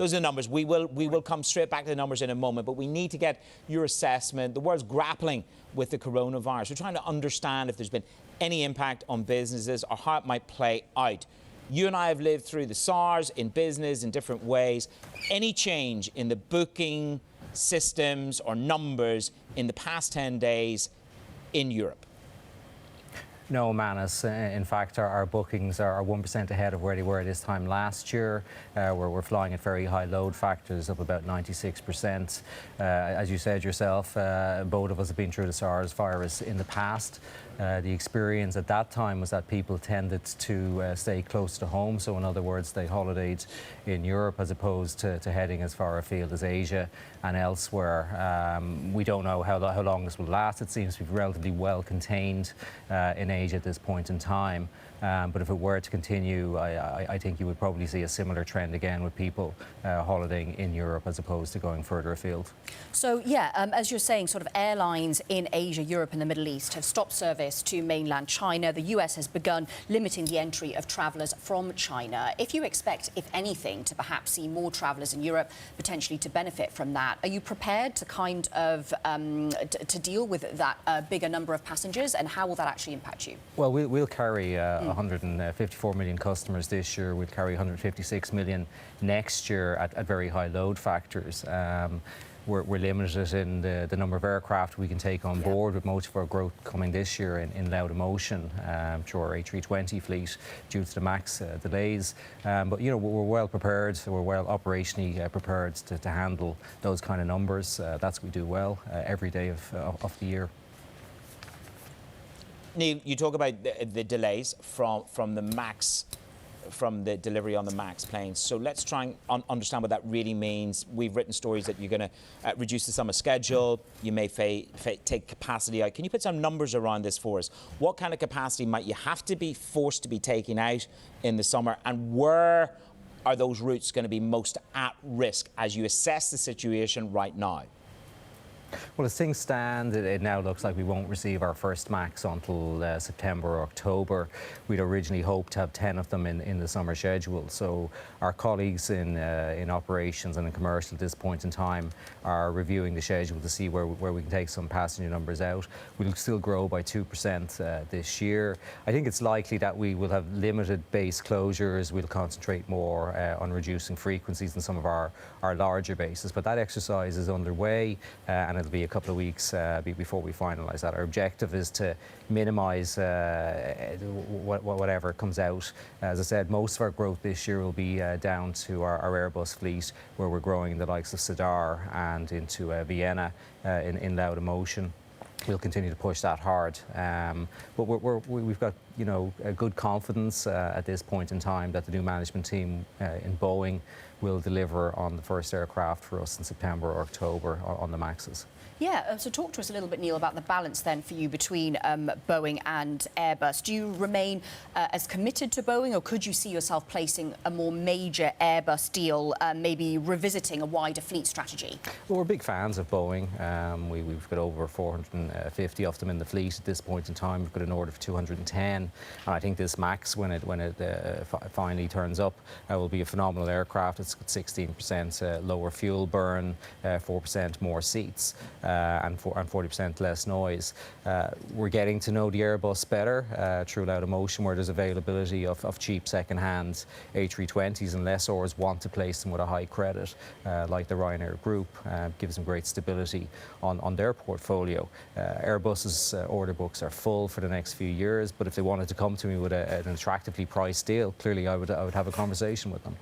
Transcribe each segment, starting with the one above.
those are the numbers. We will come straight back to the numbers in a moment, but we need to get your assessment. The world's grappling with the coronavirus. We're trying to understand if there's been any impact on businesses or how it might play out. You and I have lived through the SARS in business in different ways. Any change in the booking systems or numbers in the past 10 days in Europe? No, Manus. In fact, our bookings are 1% ahead of where they were this time last year. We're flying at very high load factors, up about 96%. As you said yourself, both of us have been through the SARS virus in the past. The experience at that time was that people tended to stay close to home. So in other words, they holidayed in Europe as opposed to heading as far afield as Asia and elsewhere. We don't know how long this will last. It seems to be relatively well contained in Asia at this point in time. But if it were to continue, I think you would probably see a similar trend again with people holidaying in Europe as opposed to going further afield. So, yeah, as you're saying, sort of airlines in Asia, Europe and the Middle East have stopped service to mainland China. The US has begun limiting the entry of travellers from China. If you expect, if anything, to perhaps see more travellers in Europe, potentially to benefit from that, are you prepared to kind of to deal with that bigger number of passengers, and how will that actually impact you? Well, we'll carry 154 million customers this year. We'll carry 156 million next year at very high load factors. We're limited in the number of aircraft we can take on board, with most of our growth coming this year in Laudamotion through our A320 fleet due to the MAX delays. But, you know, we're well prepared, we're well operationally prepared to handle those kind of numbers. That's what we do well every day of the year. Neil, you talk about the delays from the MAX, from the delivery on the MAX planes. So let's try and understand what that really means. We've written stories that you're going to reduce the summer schedule. You may take capacity out. Can you put some numbers around this for us? What kind of capacity might you have to be forced to be taking out in the summer, and where are those routes going to be most at risk as you assess the situation right now? Well, as things stand, it now looks like we won't receive our first MAX until September or October. We'd originally hoped to have 10 of them in the summer schedule. So our colleagues in operations and in commercial at this point in time are reviewing the schedule to see where we can take some passenger numbers out. We'll still grow by 2% this year. I think it's likely that we will have limited base closures. We'll concentrate more on reducing frequencies in some of our larger bases. But that exercise is underway, and it'll be a couple of weeks before we finalise that. Our objective is to minimise whatever comes out. As I said, most of our growth this year will be down to our Airbus fleet, where we're growing in the likes of Cedar and into Vienna in Laudamotion. We'll continue to push that hard, but we've got, you know, a good confidence at this point in time that the new management team in Boeing will deliver on the first aircraft for us in September or October on the MAXs. Yeah, so talk to us a little bit, Neil, about the balance then for you between Boeing and Airbus. Do you remain as committed to Boeing, or could you see yourself placing a more major Airbus deal, maybe revisiting a wider fleet strategy? Well, we're big fans of Boeing. We've got over 450 of them in the fleet at this point in time. We've got an order for 210. And I think this MAX, when it finally turns up, will be a phenomenal aircraft. It's got 16% lower fuel burn, 4% more seats, and 40% less noise. We're getting to know the Airbus better through Laudamotion, where there's availability of cheap second-hand A320s, and lessors want to place them with a high credit, like the Ryanair Group. Gives them great stability on their portfolio. Airbus's order books are full for the next few years, but if they wanted to come to me with an attractively priced deal, clearly I would have a conversation with them.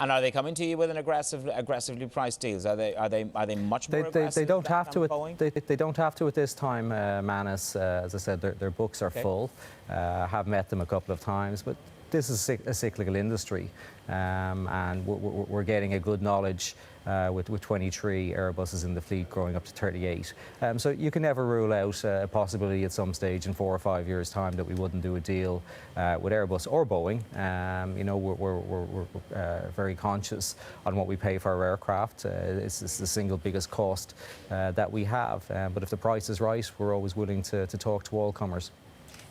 And are they coming to you with an aggressively priced deals? Are they much more aggressive? They don't have to. They don't have to at this time, Manus. As I said, their books are full. Have met them a couple of times, but this is a cyclical industry, and we're getting a good knowledge with 23 Airbuses in the fleet, growing up to 38. So you can never rule out a possibility at some stage in 4 or 5 years' time that we wouldn't do a deal with Airbus or Boeing. You know, we're very conscious on what we pay for our aircraft. It's the single biggest cost that we have. But if the price is right, we're always willing to talk to all comers.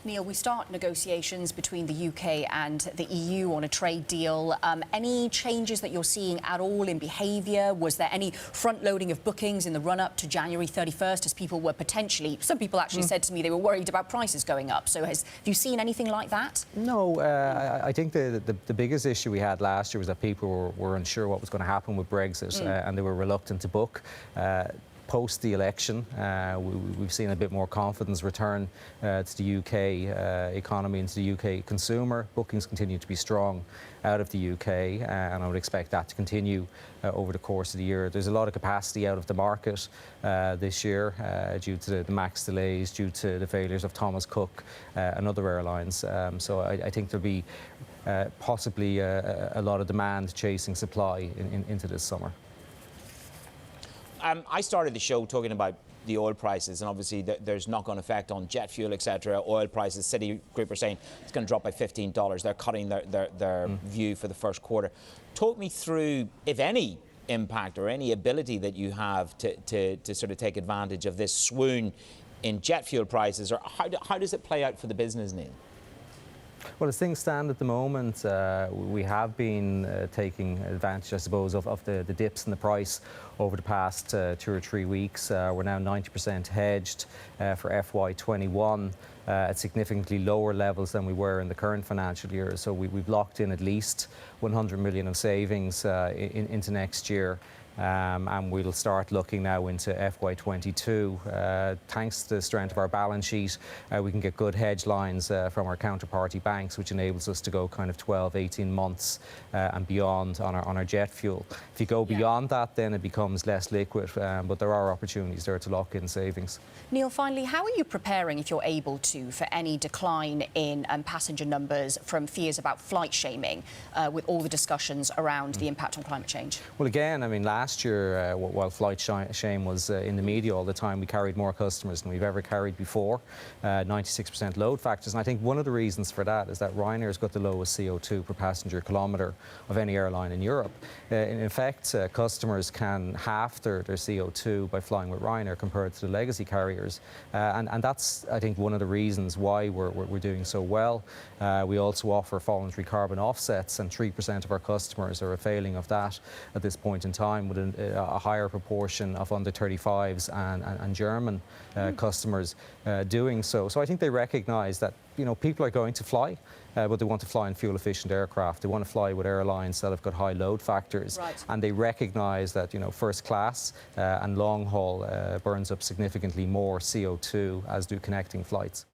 Neil, we start negotiations between the UK and the EU on a trade deal. Any changes that you're seeing at all in behaviour? Was there any front-loading of bookings in the run-up to January 31st as people were potentially... Some people actually said to me they were worried about prices going up. So have you seen anything like that? No, I think the biggest issue we had last year was that people were unsure what was going to happen with Brexit and they were reluctant to book. Post the election, we've seen a bit more confidence return to the UK economy and to the UK consumer. Bookings continue to be strong out of the UK, and I would expect that to continue over the course of the year. There's a lot of capacity out of the market this year due to the MAX delays, due to the failures of Thomas Cook and other airlines. So I think there'll be possibly a lot of demand chasing supply into this summer. I started the show talking about the oil prices, and obviously there's knock-on effect on jet fuel, etc. Oil prices, Citigroup are saying it's going to drop by $15. They're cutting their view for the first quarter. Talk me through, if any, impact or any ability that you have to sort of take advantage of this swoon in jet fuel prices, or how does it play out for the business, Neil? Well, as things stand at the moment, we have been taking advantage, I suppose, of the dips in the price over the past 2 or 3 weeks. We're now 90% hedged for FY21 at significantly lower levels than we were in the current financial year. So we've locked in at least 100 million of savings into next year. And we'll start looking now into FY22. Thanks to the strength of our balance sheet, we can get good hedge lines from our counterparty banks, which enables us to go kind of 12, 18 months and beyond on our jet fuel. If you go beyond that, then it becomes less liquid, but there are opportunities there to lock in savings. Neil, finally, how are you preparing, if you're able to, for any decline in passenger numbers from fears about flight shaming with all the discussions around the impact on climate change? Well, again, I mean, last year, while flight shame was in the media all the time, we carried more customers than we've ever carried before, 96% load factors. And I think one of the reasons for that is that Ryanair's got the lowest CO2 per passenger kilometre of any airline in Europe. In effect, customers can halve their CO2 by flying with Ryanair compared to the legacy carriers. And that's, I think, one of the reasons why we're doing so well. We also offer voluntary carbon offsets, and 3% of our customers are availing of that at this point in time, with a higher proportion of under 35s and German customers doing so. So I think they recognise that, you know, people are going to fly, but they want to fly in fuel-efficient aircraft. They want to fly with airlines that have got high load factors, and they recognise that, you know, first class and long haul burns up significantly more CO2, as do connecting flights.